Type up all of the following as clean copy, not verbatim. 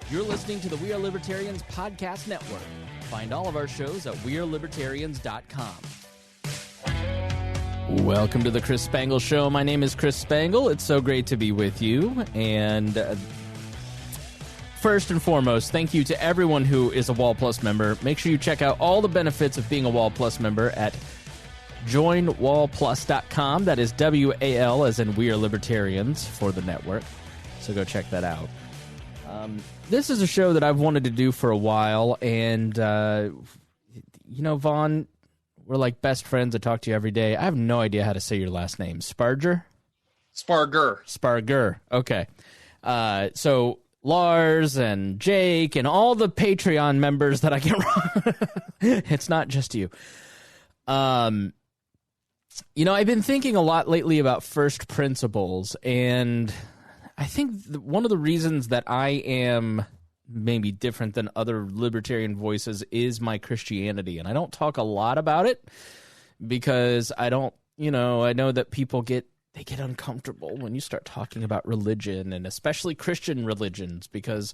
You're listening to the We Are Libertarians podcast network. Find all of our shows at wearelibertarians.com. Welcome to the Chris Spangle Show. My name is Chris Spangle. It's so great to be with you. And first and foremost, thank you to everyone who is a Wall Plus member. Make sure you check out all the benefits of being a Wall Plus member at joinwallplus.com. That is WAL, as in We Are Libertarians, for the network. So go check that out. This is a show that I've wanted to do for a while, and, Vaughn, we're like best friends. I talk to you every day. I have no idea how to say your last name. Spargur? Spargur. Spargur. Okay. So Lars and Jake and all the Patreon members that I get wrong. It's not just you. I've been thinking a lot lately about first principles, and I think one of the reasons that I am maybe different than other libertarian voices is my Christianity. And I don't talk a lot about it because I know that people get uncomfortable when you start talking about religion, and especially Christian religions, because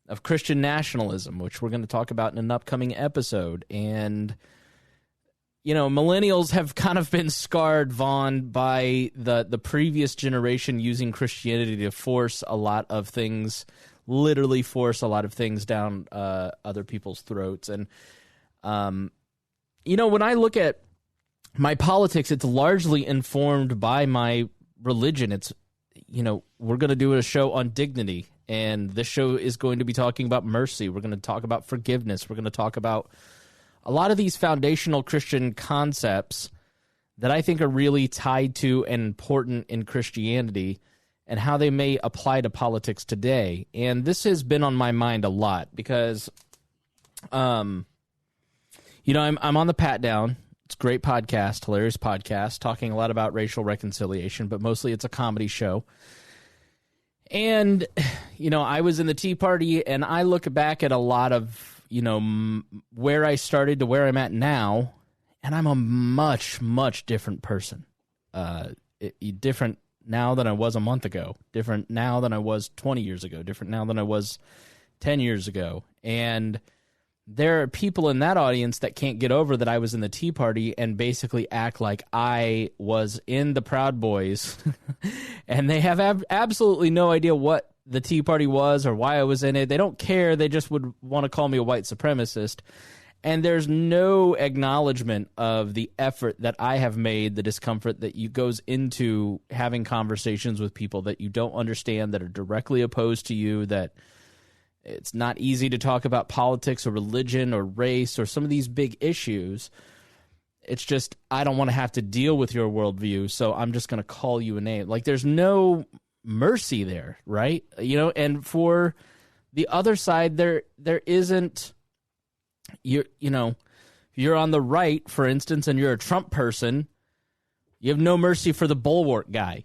of Christian nationalism, which we're going to talk about in an upcoming episode. And millennials have kind of been scarred, Vaughn, by the previous generation using Christianity to force a lot of things, literally force a lot of things down other people's throats. And, when I look at my politics, it's largely informed by my religion. It's, we're going to do a show on dignity, and this show is going to be talking about mercy. We're going to talk about forgiveness. We're going to talk about a lot of these foundational Christian concepts that I think are really tied to and important in Christianity and how they may apply to politics today. And this has been on my mind a lot because, I'm on the Pat Down. It's a great podcast, hilarious podcast, talking a lot about racial reconciliation, but mostly it's a comedy show. And, I was in the Tea Party, and I look back at a lot of where I started to where I'm at now, and I'm a much, much different person. Different now than I was a month ago, different now than I was 20 years ago, different now than I was 10 years ago. And there are people in that audience that can't get over that I was in the Tea Party and basically act like I was in the Proud Boys, and they have absolutely no idea what the Tea Party was or why I was in it. They don't care. They just would want to call me a white supremacist. And there's no acknowledgement of the effort that I have made, the discomfort that goes into having conversations with people that you don't understand, that are directly opposed to you, that it's not easy to talk about politics or religion or race or some of these big issues. It's just, I don't want to have to deal with your worldview, so I'm just going to call you a name. Like, there's no mercy there, right? And for the other side, there isn't. If you're on the right, for instance, and you're a Trump person, you have no mercy for the bulwark guy.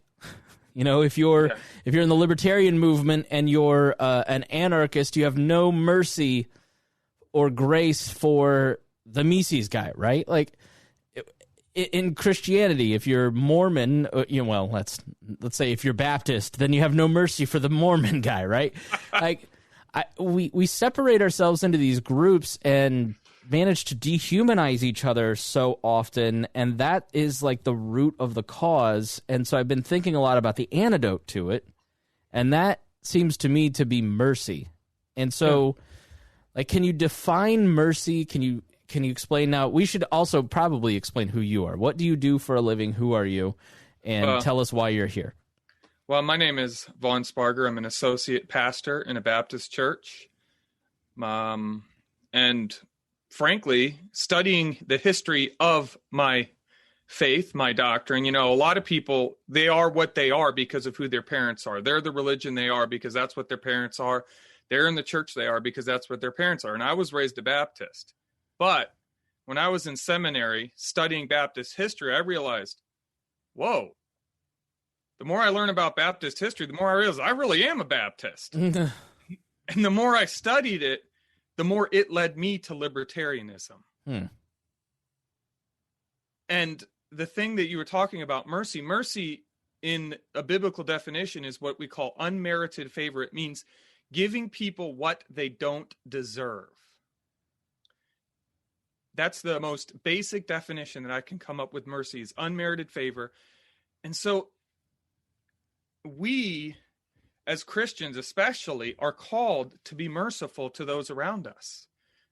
If you're in the libertarian movement and you're an anarchist, you have no mercy or grace for the Mises guy, right? Like, in Christianity, if you're Mormon, let's say if you're Baptist, then you have no mercy for the Mormon guy, right? Like, we separate ourselves into these groups and manage to dehumanize each other so often, and that is like the root of the cause. And so I've been thinking a lot about the antidote to it, and that seems to me to be mercy. And so, can you define mercy? Can you explain now? We should also probably explain who you are. What do you do for a living? Who are you? And tell us why you're here. Well, my name is Vaughn Spargur. I'm an associate pastor in a Baptist church. And frankly, studying the history of my faith, my doctrine, a lot of people, they are what they are because of who their parents are. They're the religion they are because that's what their parents are. They're in the church they are because that's what their parents are. And I was raised a Baptist. But when I was in seminary studying Baptist history, I realized, whoa, the more I learn about Baptist history, the more I realize I really am a Baptist. And the more I studied it, the more it led me to libertarianism. And the thing that you were talking about, mercy in a biblical definition is what we call unmerited favor. It means giving people what they don't deserve. That's the most basic definition that I can come up with. Mercy is unmerited favor. And so we, as Christians especially, are called to be merciful to those around us,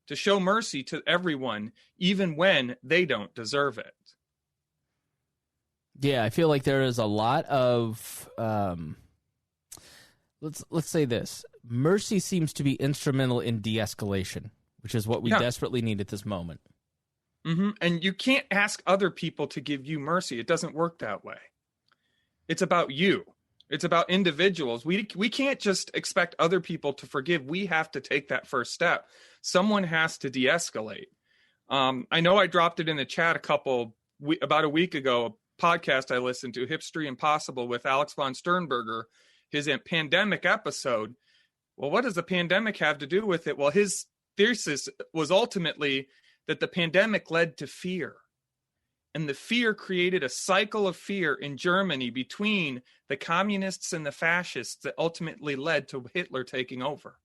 to show mercy to everyone, even when they don't deserve it. Yeah, I feel like there is a lot of, let's say this. Mercy seems to be instrumental in de-escalation, which is what we desperately need at this moment. Mm-hmm. And you can't ask other people to give you mercy. It doesn't work that way. It's about you. It's about individuals. We can't just expect other people to forgive. We have to take that first step. Someone has to de-escalate. I know I dropped it in the chat about a week ago, a podcast I listened to, Hipstery Impossible with Alex von Sternberger, his pandemic episode. Well, what does the pandemic have to do with it? Well, his thesis was ultimately that the pandemic led to fear. And the fear created a cycle of fear in Germany between the communists and the fascists that ultimately led to Hitler taking over.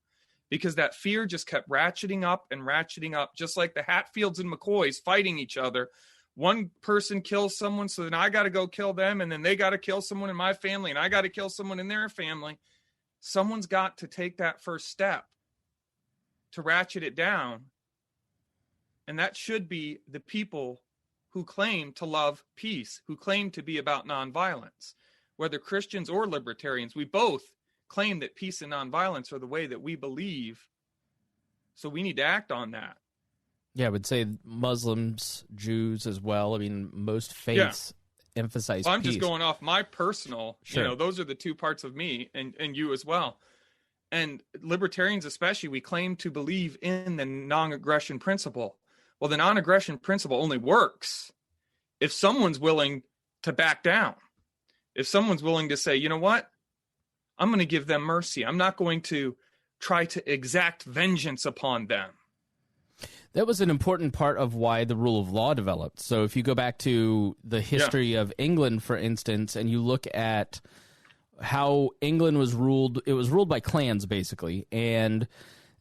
Because that fear just kept ratcheting up, just like the Hatfields and McCoys fighting each other. One person kills someone, so then I got to go kill them, and then they got to kill someone in my family, and I got to kill someone in their family. Someone's got to take that first step to ratchet it down. And that should be the people who claim to love peace, who claim to be about nonviolence. Whether Christians or libertarians, we both claim that peace and nonviolence are the way that we believe. So we need to act on that. Yeah, I would say Muslims, Jews as well. I mean, most faiths emphasize peace. I'm just going off my personal, those are the two parts of me and you as well. And libertarians especially, we claim to believe in the non-aggression principle. Well, the non-aggression principle only works if someone's willing to back down. If someone's willing to say, you know what? I'm going to give them mercy. I'm not going to try to exact vengeance upon them. That was an important part of why the rule of law developed. So if you go back to the history of England, for instance, and you look at how England was ruled, it was ruled by clans, basically, and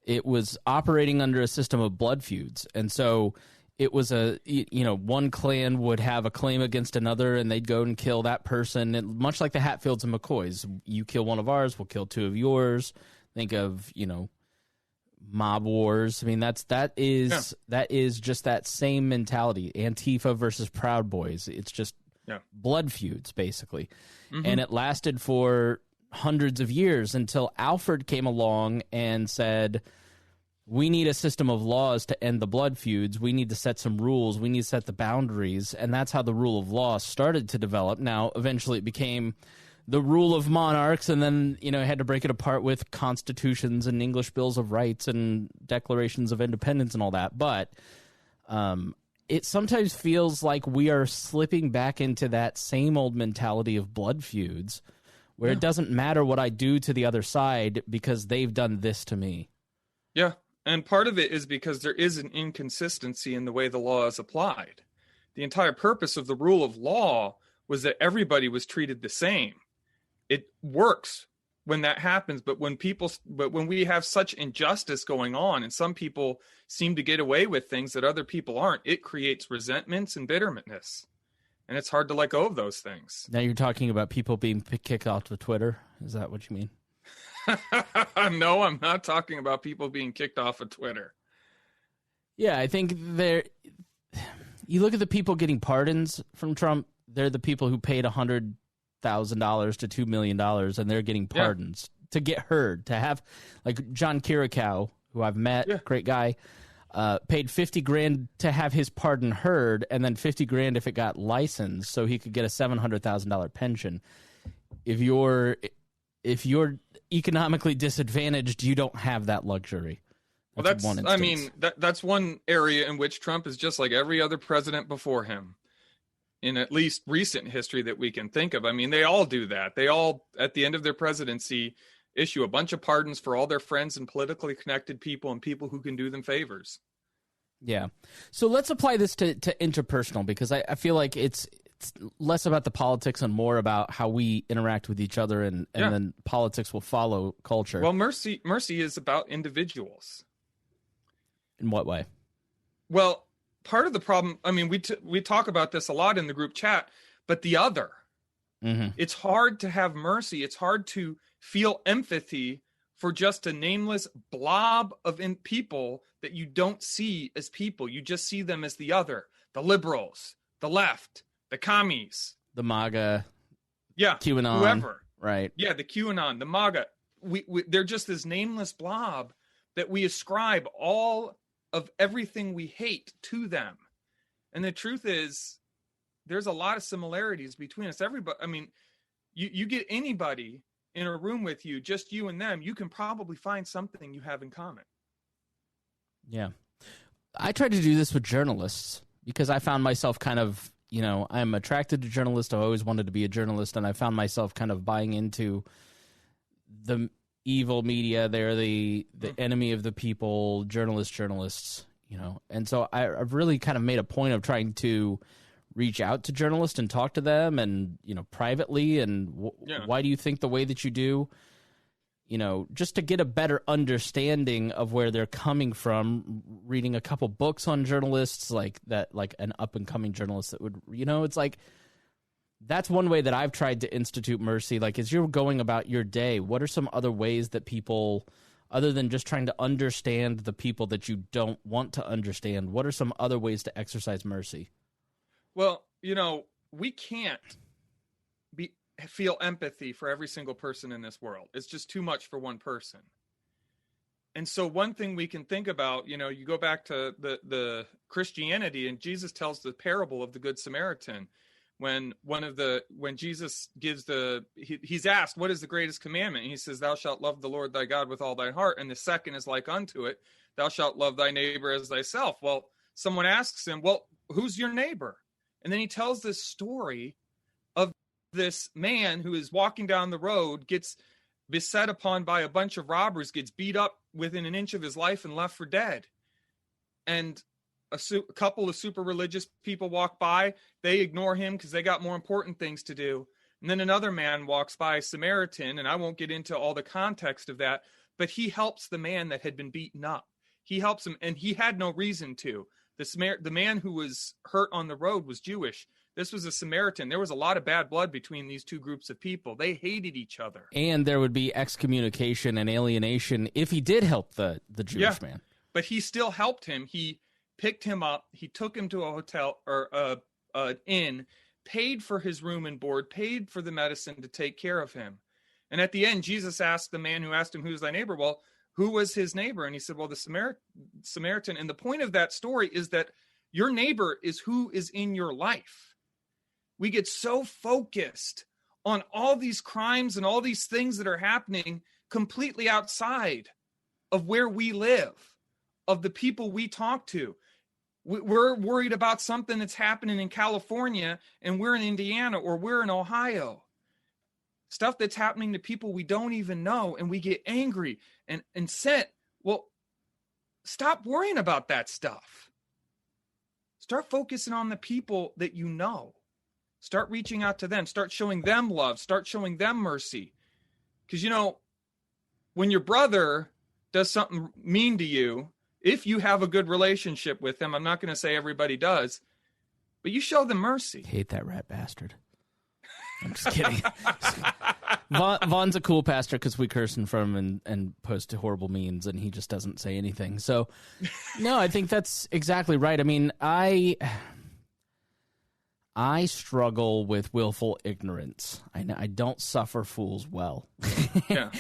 it was operating under a system of blood feuds. And so it was one clan would have a claim against another, and they'd go and kill that person. And much like the Hatfields and McCoys, you kill one of ours, we'll kill two of yours. Think of, mob wars. I mean, that is just that same mentality. Antifa versus Proud Boys. It's just blood feuds, basically. Mm-hmm. And it lasted for hundreds of years until Alfred came along and said, we need a system of laws to end the blood feuds. We need to set some rules. We need to set the boundaries. And that's how the rule of law started to develop. Now, eventually it became the rule of monarchs, and then, had to break it apart with constitutions and English bills of rights and declarations of independence and all that. But it sometimes feels like we are slipping back into that same old mentality of blood feuds, where it doesn't matter what I do to the other side because they've done this to me. Yeah, and part of it is because there is an inconsistency in the way the law is applied. The entire purpose of the rule of law was that everybody was treated the same. It works when that happens, but when we have such injustice going on and some people seem to get away with things that other people aren't, it creates resentments and bitterness. And it's hard to let go of those things. Now you're talking about people being kicked off of Twitter. Is that what you mean? No, I'm not talking about people being kicked off of Twitter. Yeah, I think you look at the people getting pardons from Trump, they're the people who paid $100,000 to $2 million, and they're getting pardons to get heard, to have, like John Kirikou, who I've met, great guy, paid $50,000 to have his pardon heard, and then $50,000 if it got licensed, so he could get a $700,000 pension. If you're economically disadvantaged, you don't have that luxury. That's that's one area in which Trump is just like every other president before him, in at least recent history that we can think of. I mean, they all do that. They all, at the end of their presidency, issue a bunch of pardons for all their friends and politically connected people and people who can do them favors. Yeah. So let's apply this to interpersonal, because I feel like it's it's less about the politics and more about how we interact with each other, and then politics will follow culture. Well, mercy is about individuals. In what way? Well, part of the problem, I mean, we talk about this a lot in the group chat, but the other. Mm-hmm. It's hard to have mercy. It's hard to feel empathy for just a nameless blob of people that you don't see as people. You just see them as the other, the liberals, the left, the commies, the MAGA, QAnon, whoever, right? Yeah, the QAnon, the MAGA. They're just this nameless blob that we ascribe all of everything we hate to them. And the truth is, there's a lot of similarities between us. Everybody, I mean, you get anybody in a room with you, just you and them, you can probably find something you have in common. Yeah. I tried to do this with journalists because I found myself kind of, I'm attracted to journalists. I always wanted to be a journalist, and I found myself kind of buying into the evil media. They're the enemy of the people, journalists, And so I've really kind of made a point of trying to reach out to journalists and talk to them and, privately. And why do you think the way that you do? Just to get a better understanding of where they're coming from, reading a couple books on journalists like an up and coming journalist that would, it's like, that's one way that I've tried to institute mercy. Like, as you're going about your day, what are some other ways that people, other than just trying to understand the people that you don't want to understand, what are some other ways to exercise mercy? Well, we can't feel empathy for every single person in this world. It's just too much for one person. And so one thing we can think about, you go back to the Christianity, and Jesus tells the parable of the Good Samaritan. When Jesus gives he's asked, what is the greatest commandment? And he says, thou shalt love the Lord thy God with all thy heart. And the second is like unto it, thou shalt love thy neighbor as thyself. Well, someone asks him, well, who's your neighbor? And then he tells this story of this man who is walking down the road, gets beset upon by a bunch of robbers, gets beat up within an inch of his life and left for dead. And a couple of super religious people walk by. They ignore him because they got more important things to do. And then another man walks by, a Samaritan, and I won't get into all the context of that, but he helps the man that had been beaten up. He helps him, and he had no reason to. The man who was hurt on the road was Jewish. This was a Samaritan. There was a lot of bad blood between these two groups of people. They hated each other. And there would be excommunication and alienation if he did help the Jewish man. But he still helped him. He picked him up. He took him to a hotel or an inn, paid for his room and board, paid for the medicine to take care of him. And at the end, Jesus asked the man who asked him, who's thy neighbor? Well, who was his neighbor? And he said, well, the Samaritan. And the point of that story is that your neighbor is who is in your life. We get so focused on all these crimes and all these things that are happening completely outside of where we live, of the people we talk to. We're worried about something that's happening in California, and we're in Indiana, or we're in Ohio. Stuff that's happening to people we don't even know, and we get angry and set. Well, stop worrying about that stuff. Start focusing on the people that you know. Start reaching out to them. Start showing them love. Start showing them mercy. Because, when your brother does something mean to you, if you have a good relationship with them, I'm not going to say everybody does, but you show them mercy. Hate that rat bastard. I'm just kidding. Vaughn's a cool pastor because we curse in front of him and post horrible memes, and he just doesn't say anything. So, no, I think that's exactly right. I mean, I struggle with willful ignorance. I don't suffer fools well. Yeah.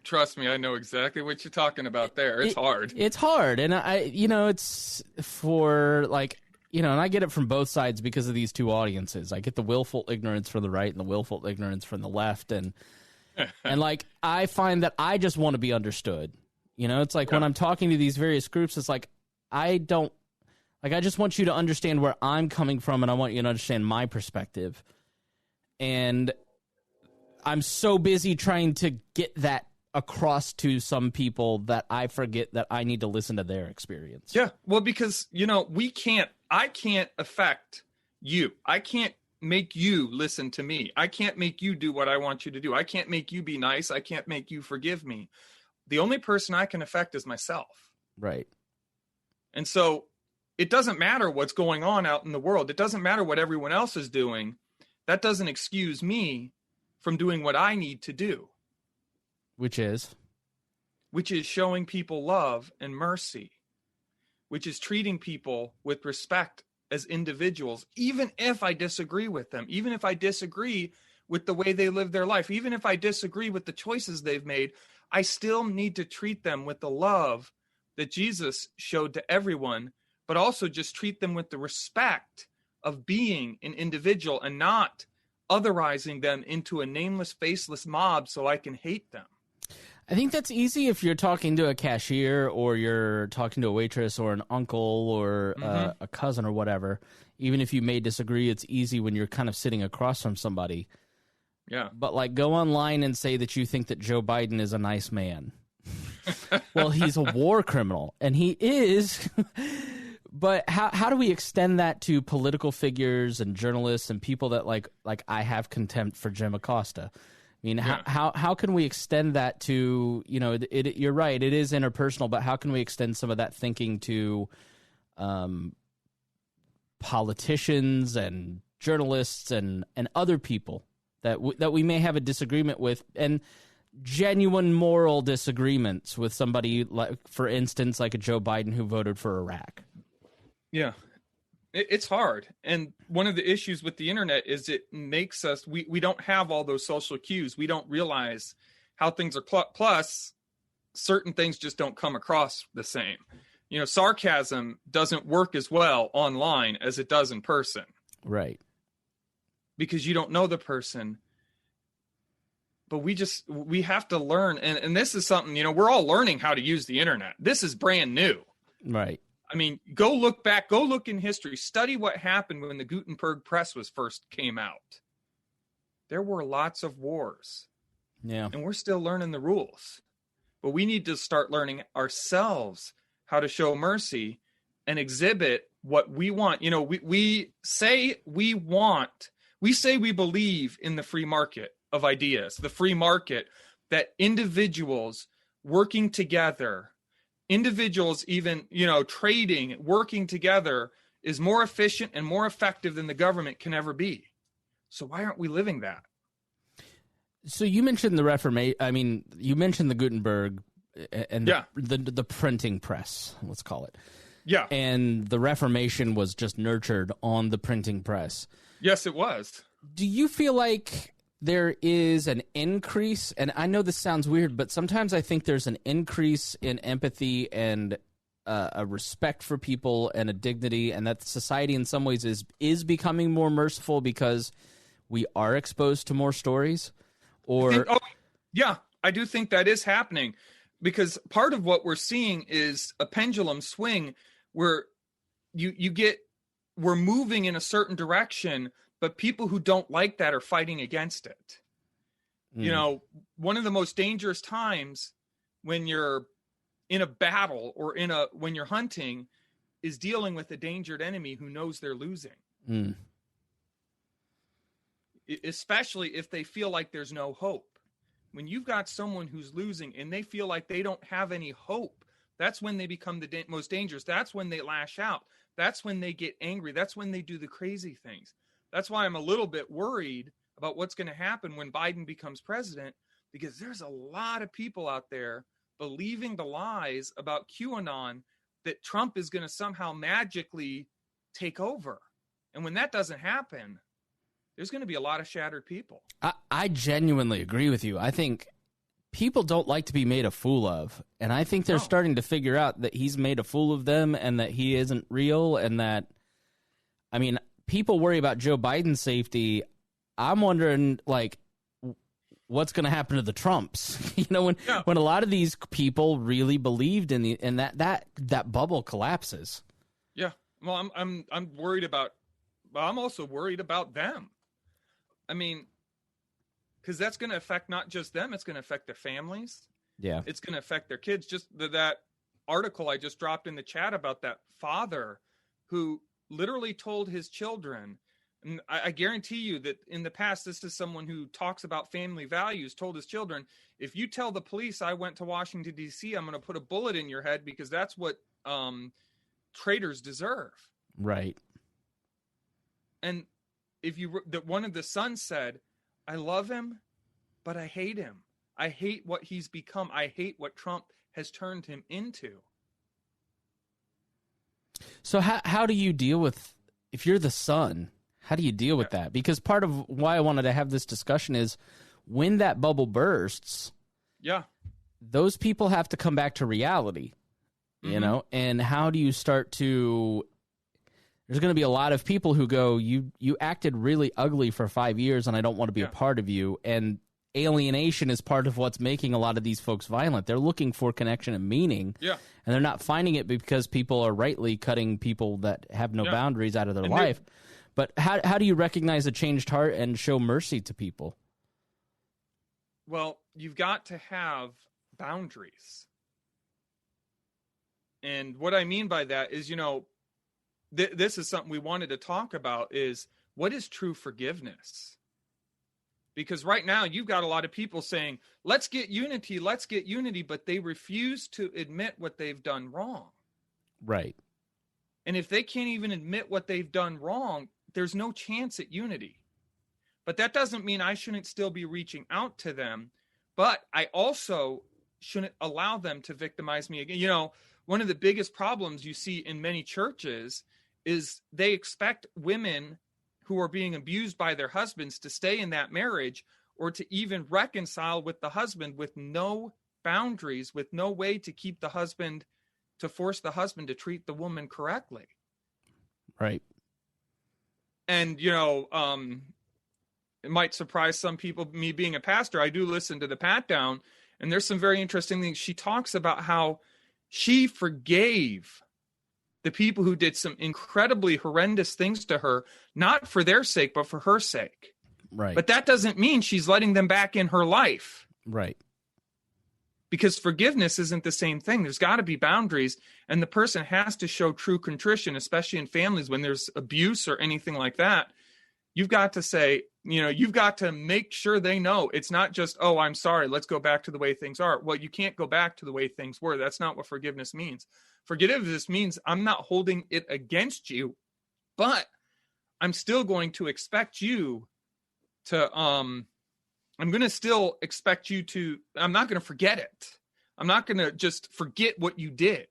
Trust me, I know exactly what you're talking about there. It's hard. It's hard. And it's for and I get it from both sides because of these two audiences. I get the willful ignorance from the right and the willful ignorance from the left. And I find that I just want to be understood. It's like when I'm talking to these various groups, it's like, I just want you to understand where I'm coming from, and I want you to understand my perspective. And I'm so busy trying to get that across to some people that I forget that I need to listen to their experience. Yeah, well, because, I can't affect you. I can't make you listen to me. I can't make you do what I want you to do. I can't make you be nice. I can't make you forgive me. The only person I can affect is myself. Right. And so it doesn't matter what's going on out in the world. It doesn't matter what everyone else is doing. That doesn't excuse me from doing what I need to do. Which is showing people love and mercy, which is treating people with respect as individuals, even if I disagree with them, even if I disagree with the way they live their life, even if I disagree with the choices they've made, I still need to treat them with the love that Jesus showed to everyone, but also just treat them with the respect of being an individual and not otherizing them into a nameless, faceless mob so I can hate them. I think that's easy if you're talking to a cashier or you're talking to a waitress or an uncle or a cousin or whatever. Even if you may disagree, it's easy when you're kind of sitting across from somebody. Yeah. But like go online and say that you think that Joe Biden is a nice man. Well, he's a war criminal, and he is. But how do we extend that to political figures and journalists and people that like I have contempt for Jim Acosta? I mean, Yeah. how can we extend that to, you know, you're right, it is interpersonal, but how can we extend some of that thinking to politicians and journalists and other people that we may have a disagreement with, and genuine moral disagreements with somebody, like, for instance, like a Joe Biden who voted for Iraq? Yeah. It's hard. And one of the issues with the internet is it makes us, we don't have all those social cues. We don't realize how things are. Plus, certain things just don't come across the same. You know, sarcasm doesn't work as well online as it does in person. Right. Because you don't know the person. But we have to learn. And this is something, you know, we're all learning how to use the internet. This is brand new. Right. I mean, go look back, go look in history, study what happened when the Gutenberg press came out. There were lots of wars. Yeah. And we're still learning the rules. But we need to start learning ourselves how to show mercy and exhibit what we want. You know, we say we believe in the free market of ideas, the free market, that individuals working together, individuals even, you know, trading, working together is more efficient and more effective than the government can ever be. So why aren't we living that? So you mentioned the Reformation. I mean, you mentioned the Gutenberg and Yeah. the printing press, let's call it. Yeah. And the Reformation was just nurtured on the printing press. Yes, it was. Do you feel like there is an increase, and I know this sounds weird, but sometimes I think there's an increase in empathy and a respect for people and a dignity, and that society in some ways is becoming more merciful because we are exposed to more stories? Or I do think that is happening, because part of what we're seeing is a pendulum swing where we're moving in a certain direction, but people who don't like that are fighting against it. You know, one of the most dangerous times when you're in a battle or when you're hunting is dealing with a dangered enemy who knows they're losing. Especially if they feel like there's no hope. When you've got someone who's losing and they feel like they don't have any hope, that's when they become the most dangerous. That's when they lash out. That's when they get angry. That's when they do the crazy things. That's why I'm a little bit worried about what's going to happen when Biden becomes president, because there's a lot of people out there believing the lies about QAnon that Trump is going to somehow magically take over. And when that doesn't happen, there's going to be a lot of shattered people. I genuinely agree with you. I think people don't like to be made a fool of, and I think they're starting to figure out that he's made a fool of them and that he isn't real, and that, I mean, people worry about Joe Biden's safety. I'm wondering, like, what's going to happen to the Trumps? You know, when a lot of these people really believed in that bubble collapses. Yeah. Well, I'm worried about. I'm also worried about them. I mean, because that's going to affect not just them; it's going to affect their families. Yeah, it's going to affect their kids. Just that article I just dropped in the chat about that father who literally told his children And I guarantee you that in the past, this is someone who talks about family values, told his children, if you tell the police I went to Washington, D.C., I'm going to put a bullet in your head because that's what traitors deserve. Right. And one of the sons said, I love him, but I hate him. I hate what he's become. I hate what Trump has turned him into. So how do you deal with, if you're the son, how do you deal with that? Because part of why I wanted to have this discussion is when that bubble bursts, those people have to come back to reality, you know? And how do you start to, there's going to be a lot of people who go, you acted really ugly for 5 years and I don't want to be a part of you. And alienation is part of what's making a lot of these folks violent. They're looking for connection and meaning. Yeah. And they're not finding it because people are rightly cutting people that have no boundaries out of their life. But how do you recognize a changed heart and show mercy to people? Well, you've got to have boundaries. And what I mean by that is, this is something we wanted to talk about is what is true forgiveness? Because right now you've got a lot of people saying, let's get unity, but they refuse to admit what they've done wrong. Right. And if they can't even admit what they've done wrong, there's no chance at unity. But that doesn't mean I shouldn't still be reaching out to them, but I also shouldn't allow them to victimize me again. One of the biggest problems you see in many churches is they expect women who are being abused by their husbands to stay in that marriage or to even reconcile with the husband with no boundaries, with no way to keep the husband, to force the husband to treat the woman correctly. Right. And, it might surprise some people, me being a pastor, I do listen to the Pat Down, and there's some very interesting things. She talks about how she forgave the people who did some incredibly horrendous things to her, not for their sake, but for her sake. Right. But that doesn't mean she's letting them back in her life. Right. Because forgiveness isn't the same thing. There's got to be boundaries, and the person has to show true contrition, especially in families when there's abuse or anything like that. You've got to say, you've got to make sure they know it's not just, oh, I'm sorry, let's go back to the way things are. Well, you can't go back to the way things were. That's not what forgiveness means. Forgiveness means I'm not holding it against you, but I'm still going to expect you to, I'm going to still expect you to, I'm not going to forget it. I'm not going to just forget what you did.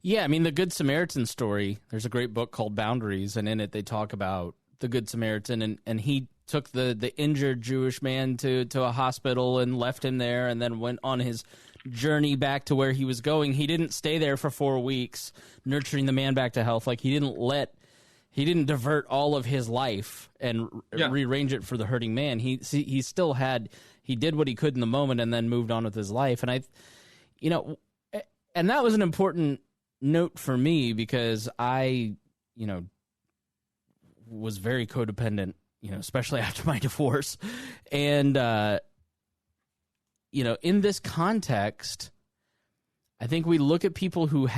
Yeah, I mean, the Good Samaritan story, there's a great book called Boundaries, and in it they talk about the Good Samaritan, and he took the injured Jewish man to a hospital and left him there and then went on his journey back to where he was going. He didn't stay there for 4 weeks nurturing the man back to health. Like, he didn't divert all of his life and rearrange it for the hurting man. He did what he could in the moment and then moved on with his life. And and that was an important note for me because I, was very codependent, especially after my divorce. And, in this context, I think we look at people who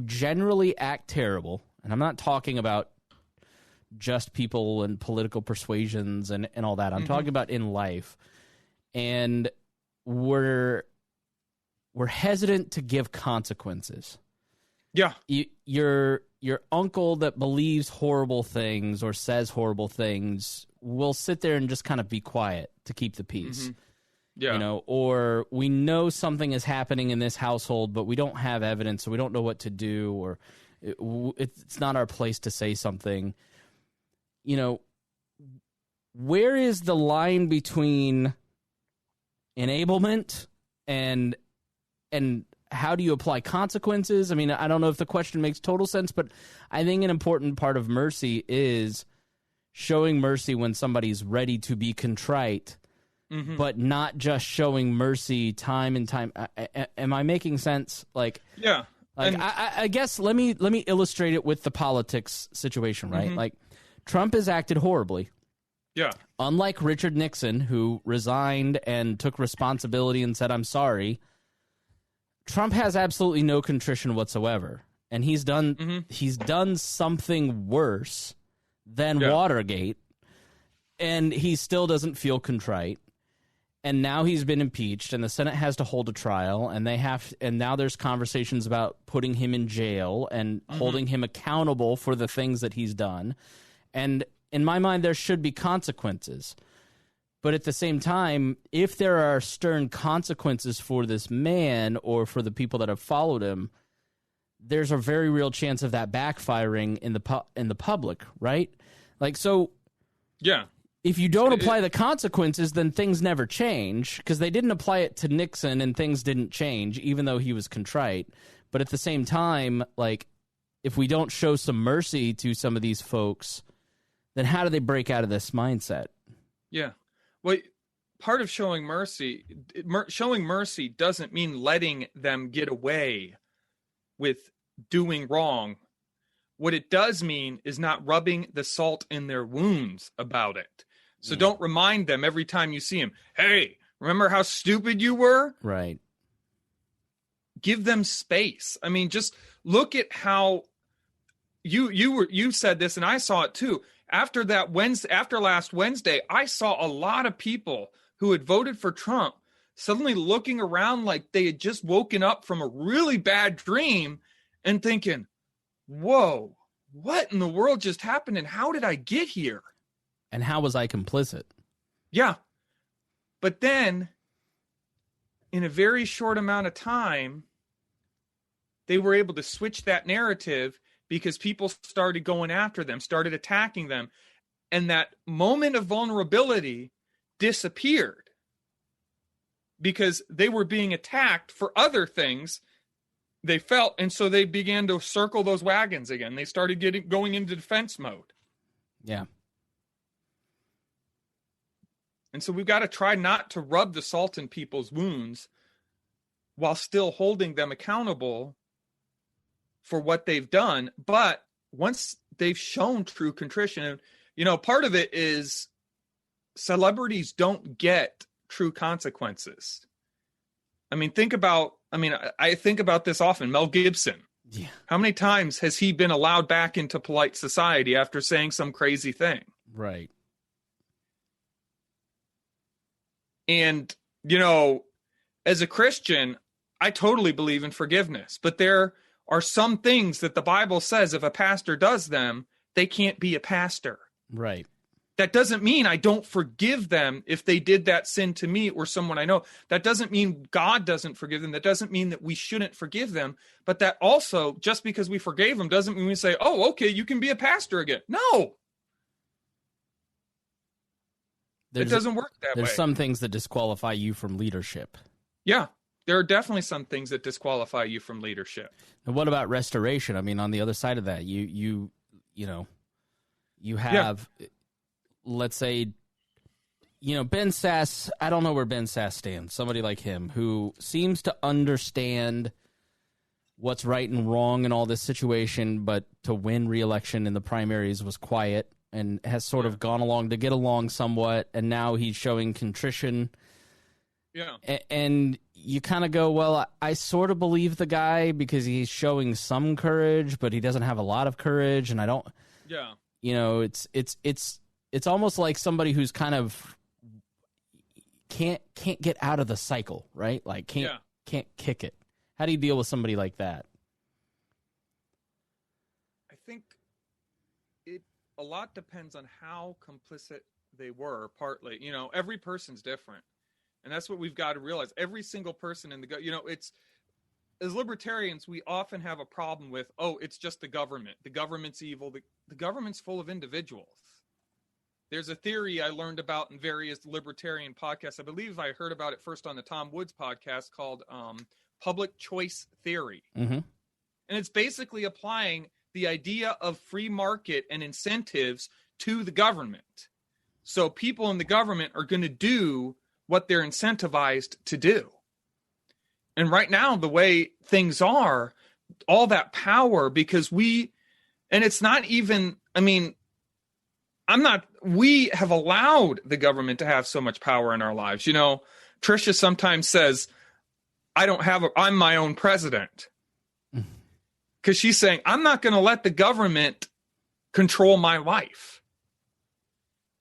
generally act terrible. And I'm not talking about just people and political persuasions and all that. I'm talking about in life. And we're hesitant to give consequences. Yeah. Your uncle that believes horrible things or says horrible things will sit there and just kind of be quiet to keep the peace. Mm-hmm. Yeah. Or we know something is happening in this household, but we don't have evidence, so we don't know what to do, or it's not our place to say something. Where is the line between enablement and how do you apply consequences? I mean, I don't know if the question makes total sense, but I think an important part of mercy is showing mercy when somebody's ready to be contrite, but not just showing mercy time and time. Am I making sense? Yeah. I guess let me illustrate it with the politics situation, right? Like, Trump has acted horribly. Yeah. Unlike Richard Nixon, who resigned and took responsibility and said, I'm sorry, Trump has absolutely no contrition whatsoever. and he's done something worse than Watergate, and he still doesn't feel contrite. And now he's been impeached, and the Senate has to hold a trial, and now there's conversations about putting him in jail and holding him accountable for the things that he's done. And in my mind, there should be consequences. But at the same time, if there are stern consequences for this man or for the people that have followed him, there's a very real chance of that backfiring in the public, right? Like, so yeah. If you don't apply the consequences, then things never change, because they didn't apply it to Nixon and things didn't change, even though he was contrite. But at the same time, like, if we don't show some mercy to some of these folks, then how do they break out of this mindset? Yeah. Well, part of showing mercy doesn't mean letting them get away with doing wrong. What it does mean is not rubbing the salt in their wounds about it. So don't remind them every time you see him, hey, remember how stupid you were? Right. Give them space. I mean, just look at how you said this, and I saw it too. After last Wednesday, I saw a lot of people who had voted for Trump suddenly looking around like they had just woken up from a really bad dream and thinking, whoa, what in the world just happened, and how did I get here? And how was I complicit? Yeah. But then, in a very short amount of time, they were able to switch that narrative because people started going after them, started attacking them. And that moment of vulnerability disappeared because they were being attacked for other things they felt. And so they began to circle those wagons again. They started going into defense mode. Yeah. And so we've got to try not to rub the salt in people's wounds while still holding them accountable for what they've done. But once they've shown true contrition, and, part of it is celebrities don't get true consequences. I mean, I think about this often. Mel Gibson. Yeah. How many times has he been allowed back into polite society after saying some crazy thing? Right. And, as a Christian, I totally believe in forgiveness. But there are some things that the Bible says if a pastor does them, they can't be a pastor. Right. That doesn't mean I don't forgive them if they did that sin to me or someone I know. That doesn't mean God doesn't forgive them. That doesn't mean that we shouldn't forgive them. But that also, just because we forgave them, doesn't mean we say, oh, okay, you can be a pastor again. No. It doesn't work that way. There's some things that disqualify you from leadership. Yeah, there are definitely some things that disqualify you from leadership. And what about restoration? I mean, on the other side of that, you have, let's say, Ben Sass. I don't know where Ben Sass stands. Somebody like him who seems to understand what's right and wrong in all this situation, but to win re-election in the primaries was quiet and has sort of gone along to get along somewhat, and now he's showing contrition. Yeah. And you kind of go, well, I sort of believe the guy because he's showing some courage, but he doesn't have a lot of courage, and I don't. Yeah. It's almost like somebody who's kind of can't get out of the cycle, right? Like can't kick it. How do you deal with somebody like that? I think a lot depends on how complicit they were, partly. Every person's different. And that's what we've got to realize. Every single person in it's, as libertarians, we often have a problem with, it's just the government. The government's evil. The government's full of individuals. There's a theory I learned about in various libertarian podcasts. I believe I heard about it first on the Tom Woods podcast called public choice theory. Mm-hmm. And it's basically applying the idea of free market and incentives to the government. So people in the government are going to do what they're incentivized to do. And right now, the way things are, all that power, because we have allowed the government to have so much power in our lives. Tricia sometimes says, I'm my own president. because she's saying, I'm not going to let the government control my life.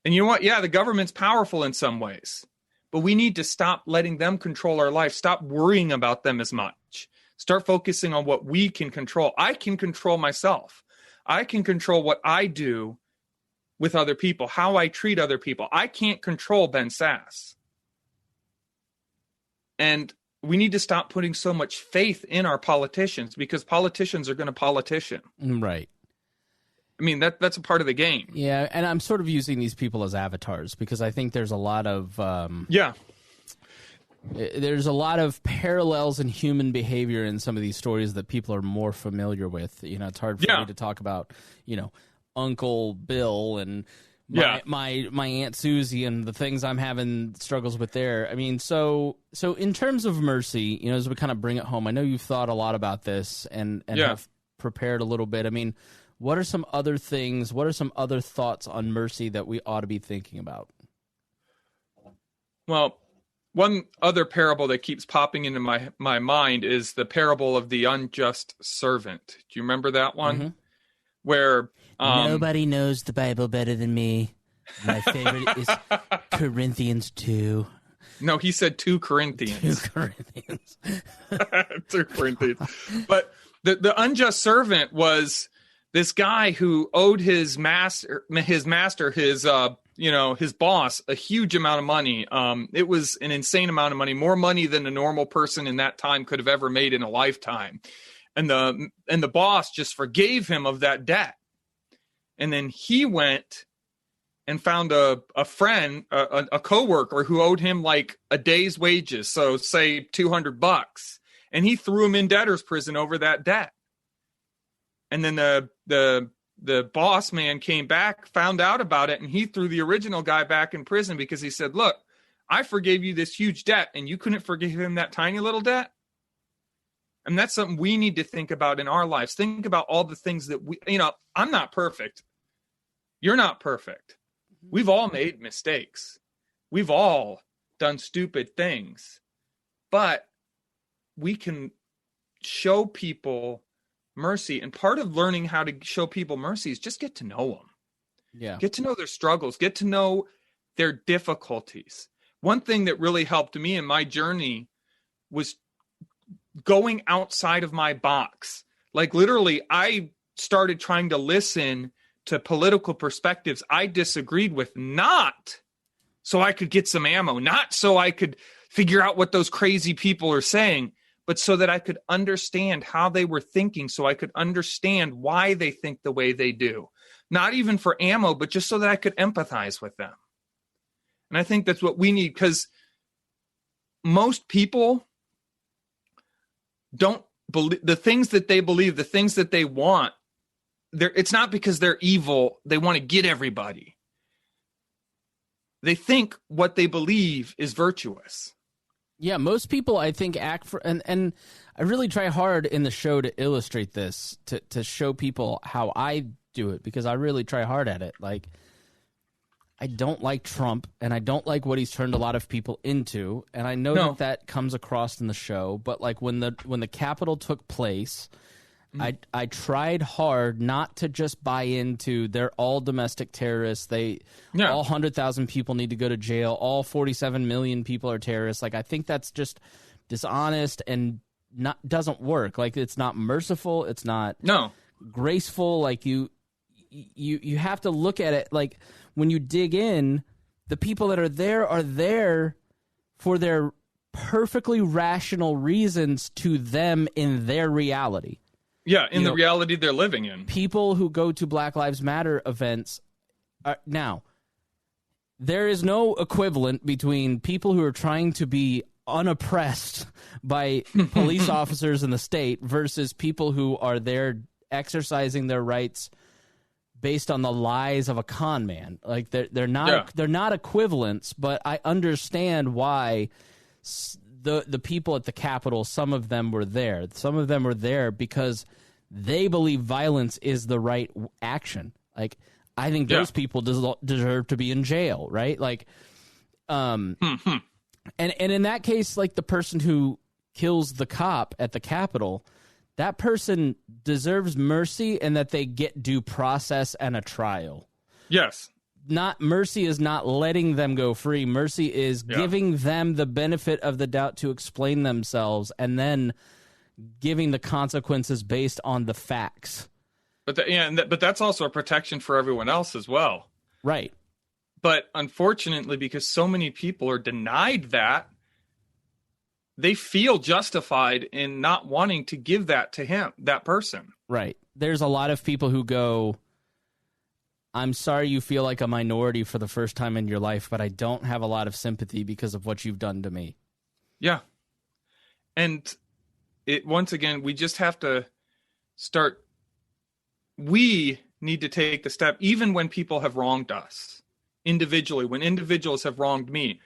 And you know what? Yeah, the government's powerful in some ways, but we need to stop letting them control our life. Stop worrying about them as much. Start focusing on what we can control. I can control myself. I can control what I do with other people, how I treat other people. I can't control Ben Sass. And we need to stop putting so much faith in our politicians, because politicians are going to politician. Right. I mean, that's a part of the game. Yeah, and I'm sort of using these people as avatars because I think there's a lot of there's a lot of parallels in human behavior in some of these stories that people are more familiar with. You know, it's hard for me to talk about, you know, Uncle Bill and my Aunt Susie and the things I'm having struggles with there. I mean, so in terms of mercy, you know, as we kind of bring it home, I know you've thought a lot about this and have prepared a little bit. I mean, what are some other things, what are some other thoughts on mercy that we ought to be thinking about? Well, one other parable that keeps popping into my mind is the parable of the unjust servant. Do you remember that one? Mm-hmm. Where nobody knows the Bible better than me. My favorite is Corinthians 2. No, he said 2 Corinthians. 2 Corinthians. 2 Corinthians. But the unjust servant was this guy who owed his master, his boss, a huge amount of money. It was an insane amount of money, more money than a normal person in that time could have ever made in a lifetime. And the boss just forgave him of that debt. And then he went and found a friend, a coworker who owed him like a day's wages. So say $200, and he threw him in debtor's prison over that debt. And then the boss man came back, found out about it, and he threw the original guy back in prison because he said, look, I forgave you this huge debt and you couldn't forgive him that tiny little debt. And that's something we need to think about in our lives. Think about all the things that I'm not perfect. You're not perfect. We've all made mistakes. We've all done stupid things, but we can show people mercy. And part of learning how to show people mercy is just get to know them. Yeah. Get to know their struggles, get to know their difficulties. One thing that really helped me in my journey was going outside of my box. Like literally, I started trying to listen to political perspectives I disagreed with, not so I could get some ammo, not so I could figure out what those crazy people are saying, but so that I could understand how they were thinking, so I could understand why they think the way they do. Not even for ammo, but just so that I could empathize with them. And I think that's what we need, because most people don't believe the things that they believe, the things that they want. It's not because they're evil. They want to get everybody. They think what they believe is virtuous. Yeah, most people, I think, act for, and I really try hard in the show to illustrate this, to show people how I do it, because I really try hard at it. Like, I don't like Trump, and I don't like what he's turned a lot of people into, and I know that comes across in the show. But like when the Capitol took place, I tried hard not to just buy into they're all domestic terrorists. All 100,000 people need to go to jail. All 47 million people are terrorists. Like, I think that's just dishonest and doesn't work. Like, it's not merciful. It's not graceful. Like, you have to look at it. Like, when you dig in, the people that are there for their perfectly rational reasons to them in their reality. Yeah, in the reality they're living in. People who go to Black Lives Matter events now, there is no equivalent between people who are trying to be unoppressed by police officers in the state versus people who are there exercising their rights based on the lies of a con man. Like, they're not equivalents, but I understand why the people at the Capitol, some of them were there. Some of them were there because they believe violence is the right action. Like, I think those people deserve to be in jail, right? Like, and in that case, like the person who kills the cop at the Capitol, that person deserves mercy and that they get due process and a trial. Yes. Not mercy is not letting them go free. Mercy is giving them the benefit of the doubt to explain themselves and giving the consequences based on the facts. But but that's also a protection for everyone else as well. Right. But unfortunately, because so many people are denied that, they feel justified in not wanting to give that to that person. Right. There's a lot of people who go, I'm sorry you feel like a minority for the first time in your life, but I don't have a lot of sympathy because of what you've done to me. Yeah. And once again, we just have to start. We need to take the step, even when people have wronged us individually, when individuals have wronged me,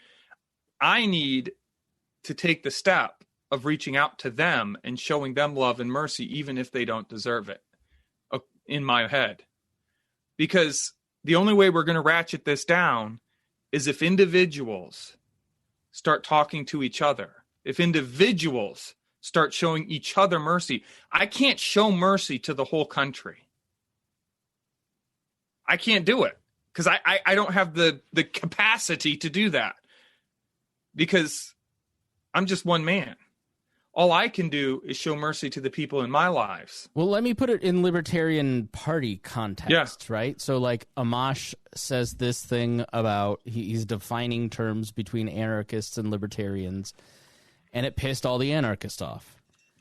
I need to take the step of reaching out to them and showing them love and mercy, even if they don't deserve it, in my head. Because the only way we're going to ratchet this down is if individuals start talking to each other, if individuals start showing each other mercy. I can't show mercy to the whole country. I can't do it because I don't have the capacity to do that because I'm just one man. All I can do is show mercy to the people in my lives. Well, let me put it in Libertarian Party context, right? So, like, Amash says this thing about he's defining terms between anarchists and libertarians, and it pissed all the anarchists off.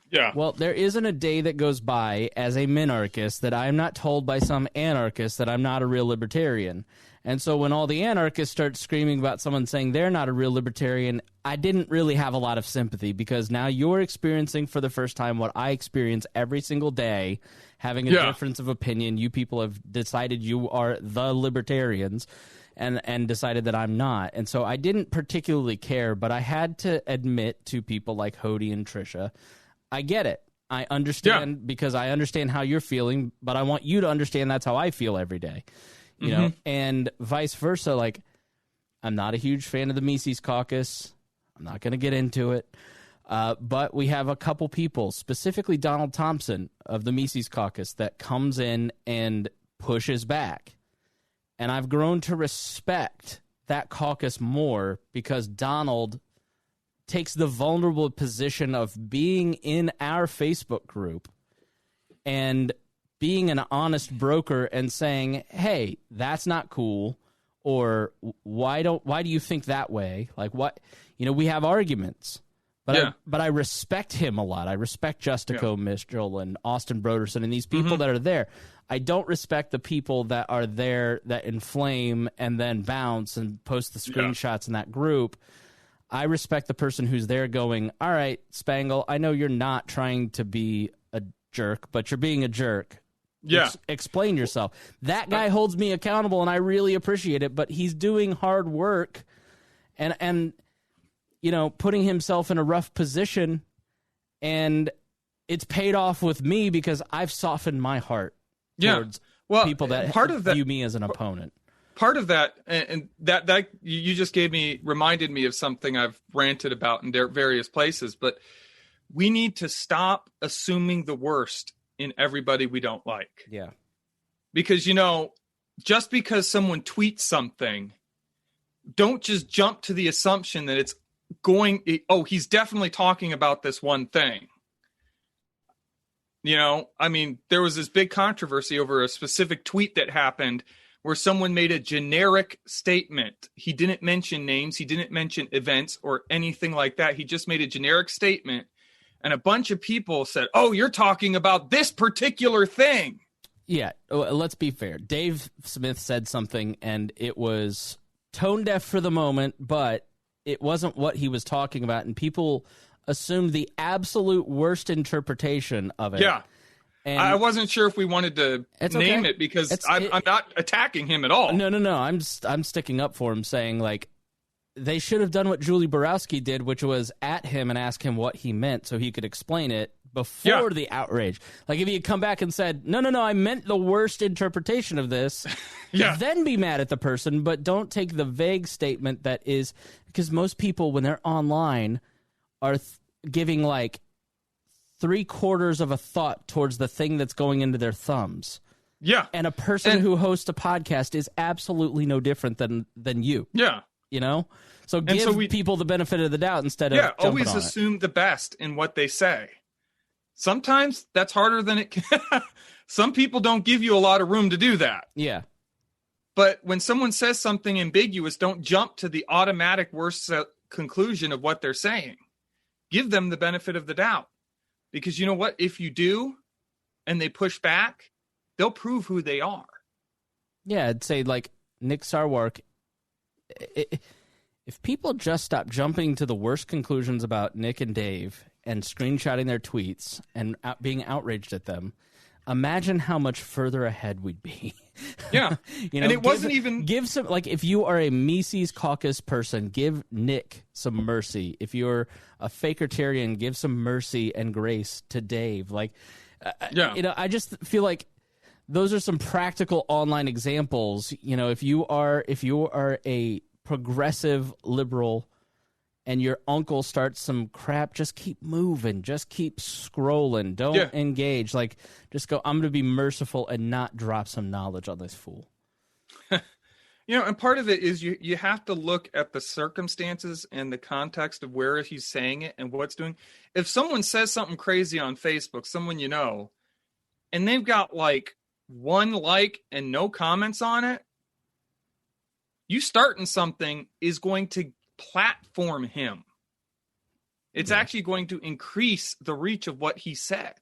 Yeah. Well, there isn't a day that goes by as a minarchist that I'm not told by some anarchist that I'm not a real libertarian. And so when all the anarchists start screaming about someone saying they're not a real libertarian, I didn't really have a lot of sympathy because now you're experiencing for the first time what I experience every single day, having a difference of opinion. You people have decided you are the libertarians and decided that I'm not. And so I didn't particularly care, but I had to admit to people like Hody and Trisha, I get it. I understand because I understand how you're feeling, but I want you to understand that's how I feel every day. You know, and vice versa. Like, I'm not a huge fan of the Mises Caucus. I'm not going to get into it. But we have a couple people, specifically Donald Thompson of the Mises Caucus, that comes in and pushes back. And I've grown to respect that caucus more because Donald takes the vulnerable position of being in our Facebook group and being an honest broker and saying, hey, that's not cool, or why do you think that way? Like, what, you know, we have arguments, but I respect him a lot. I respect Justico Mitchell and Austin Broderson and these people that are there. I don't respect the people that are there that inflame and then bounce and post the screenshots in that group. I respect the person who's there going, all right, Spangle, I know you're not trying to be a jerk, but you're being a jerk. Yeah. Explain yourself. That guy holds me accountable, and I really appreciate it, but he's doing hard work and you know, putting himself in a rough position, and it's paid off with me because I've softened my heart towards people that view me as an opponent. Part of that, and that you just reminded me of something I've ranted about in various places, but we need to stop assuming the worst in everybody we don't like. Yeah. Because, you know, just because someone tweets something, don't just jump to the assumption that it's he's definitely talking about this one thing. You know, I mean, there was this big controversy over a specific tweet that happened where someone made a generic statement. He didn't mention names. He didn't mention events or anything like that. He just made a generic statement. And a bunch of people said, oh, you're talking about this particular thing. Yeah, let's be fair. Dave Smith said something, and it was tone deaf for the moment, but it wasn't what he was talking about. And people assumed the absolute worst interpretation of it. Yeah. And I wasn't sure if we wanted to name it because I'm not attacking him at all. No. I'm sticking up for him, saying, like, they should have done what Julie Borowski did, which was at him and ask him what he meant so he could explain it before the outrage. Like, if he had come back and said, no, I meant the worst interpretation of this, then be mad at the person, but don't take the vague statement that is, because most people, when they're online, are giving, like, 3/4 of a thought towards the thing that's going into their thumbs. Yeah. And a person who hosts a podcast is absolutely no different than you. Yeah. You know? So give people the benefit of the doubt instead of jumping always on assume the best in what they say. Sometimes that's harder than it can. Some people don't give you a lot of room to do that. Yeah. But when someone says something ambiguous, don't jump to the automatic worst conclusion of what they're saying. Give them the benefit of the doubt. Because you know what? If you do, and they push back, they'll prove who they are. Yeah, I'd say like Nick Sarwark, if people just stop jumping to the worst conclusions about Nick and Dave and screenshotting their tweets and being outraged at them, imagine how much further ahead we'd be. Yeah. You know, and it wasn't even... Give some, like, if you are a Mises Caucus person, give Nick some mercy. If you're a Fakertarian, give some mercy and grace to Dave. Like, you know, I just feel like those are some practical online examples. You know, if you are a progressive liberal and your uncle starts some crap, just keep moving. Just keep scrolling. Don't engage. Like, just go, I'm going to be merciful and not drop some knowledge on this fool. You know, and part of it is you have to look at the circumstances and the context of where he's saying it and what's doing. If someone says something crazy on Facebook, someone you know, and they've got like 1 like and no comments on it, you starting something is going to platform him. It's actually going to increase the reach of what he said.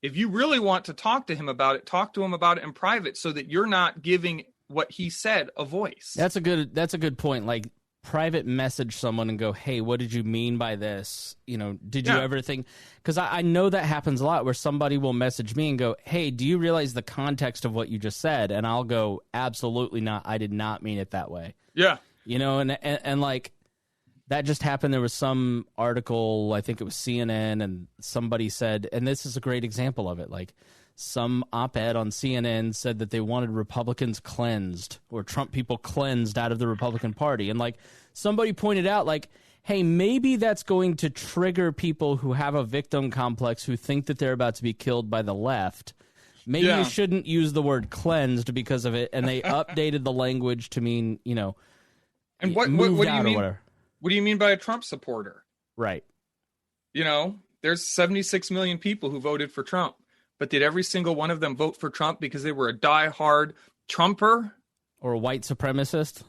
If you really want to talk to him about it, talk to him about it in private so that you're not giving what he said a voice. That's a good point. Like, private message someone and go, hey, what did you mean by this? You know, did you ever think, because I know that happens a lot where somebody will message me and go, hey, do you realize the context of what you just said? And I'll go, absolutely not. I did not mean it that way. Yeah. You know, and like, that just happened. There was some article, I think it was CNN, and somebody said, and this is a great example of it, like, some op-ed on CNN said that they wanted Republicans cleansed, or Trump people cleansed out of the Republican Party. And like, somebody pointed out, like, hey, maybe that's going to trigger people who have a victim complex, who think that they're about to be killed by the left. Maybe you shouldn't use the word cleansed because of it. And they updated the language to mean, you know, and what do you mean? What do you mean by a Trump supporter? Right. You know, there's 76 million people who voted for Trump. But did every single one of them vote for Trump because they were a diehard Trumper? Or a white supremacist?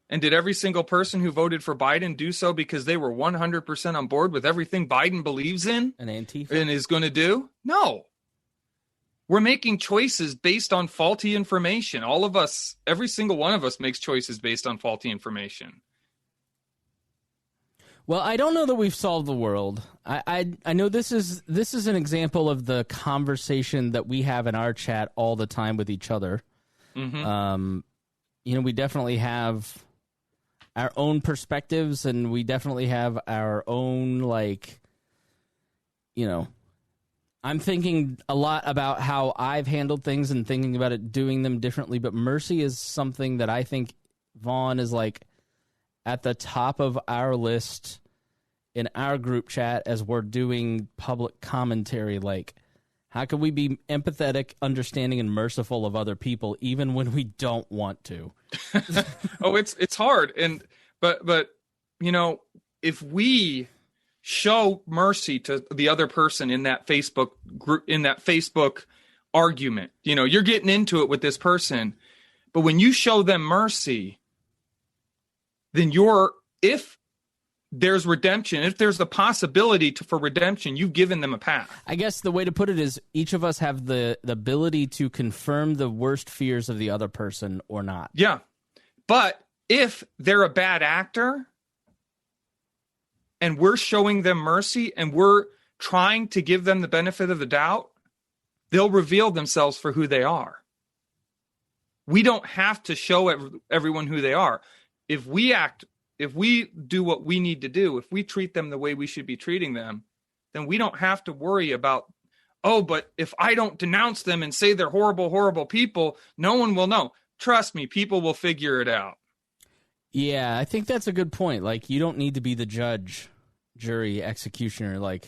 And did every single person who voted for Biden do so because they were 100% on board with everything Biden believes in? An Antifa? And is going to do? No. We're making choices based on faulty information. All of us, every single one of us makes choices based on faulty information. Well, I don't know that we've solved the world. I know this is an example of the conversation that we have in our chat all the time with each other. Mm-hmm. You know, we definitely have our own perspectives, and we definitely have our own, like, you know, I'm thinking a lot about how I've handled things and thinking about it, doing them differently. But mercy is something that I think Vaughn is like at the top of our list in our group chat as we're doing public commentary. Like, how can we be empathetic, understanding, and merciful of other people even when we don't want to? Oh, it's hard. But you know, if we show mercy to the other person in that Facebook group, in that Facebook argument, you know, you're getting into it with this person, but when you show them mercy, then if there's redemption, if there's the possibility for redemption, you've given them a path. I guess the way to put it is each of us have the ability to confirm the worst fears of the other person or not. Yeah. But if they're a bad actor and we're showing them mercy and we're trying to give them the benefit of the doubt, they'll reveal themselves for who they are. We don't have to show everyone who they are. If we do what we need to do, if we treat them the way we should be treating them, then we don't have to worry about, oh, but if I don't denounce them and say they're horrible, horrible people, no one will know. Trust me, people will figure it out. Yeah, I think that's a good point. Like, you don't need to be the judge, jury, executioner. Like,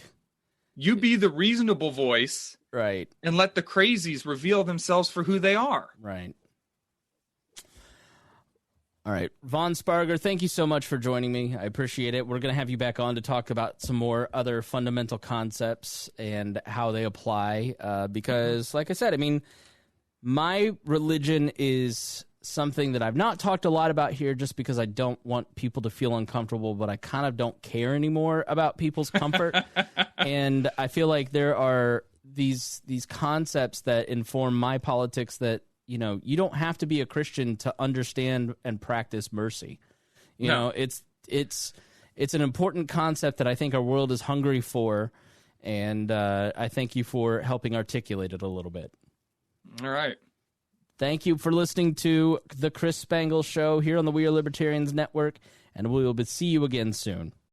You be the reasonable voice, right, and let the crazies reveal themselves for who they are. right. All right, Vaughn Spargur, thank you so much for joining me. I appreciate it. We're going to have you back on to talk about some more other fundamental concepts and how they apply. Because, like I said, I mean, my religion is something that I've not talked a lot about here just because I don't want people to feel uncomfortable, but I kind of don't care anymore about people's comfort. And I feel like there are these concepts that inform my politics that, you know, you don't have to be a Christian to understand and practice mercy. You know, it's an important concept that I think our world is hungry for, and I thank you for helping articulate it a little bit. All right. Thank you for listening to the Chris Spangle Show here on the We Are Libertarians Network, and we will see you again soon.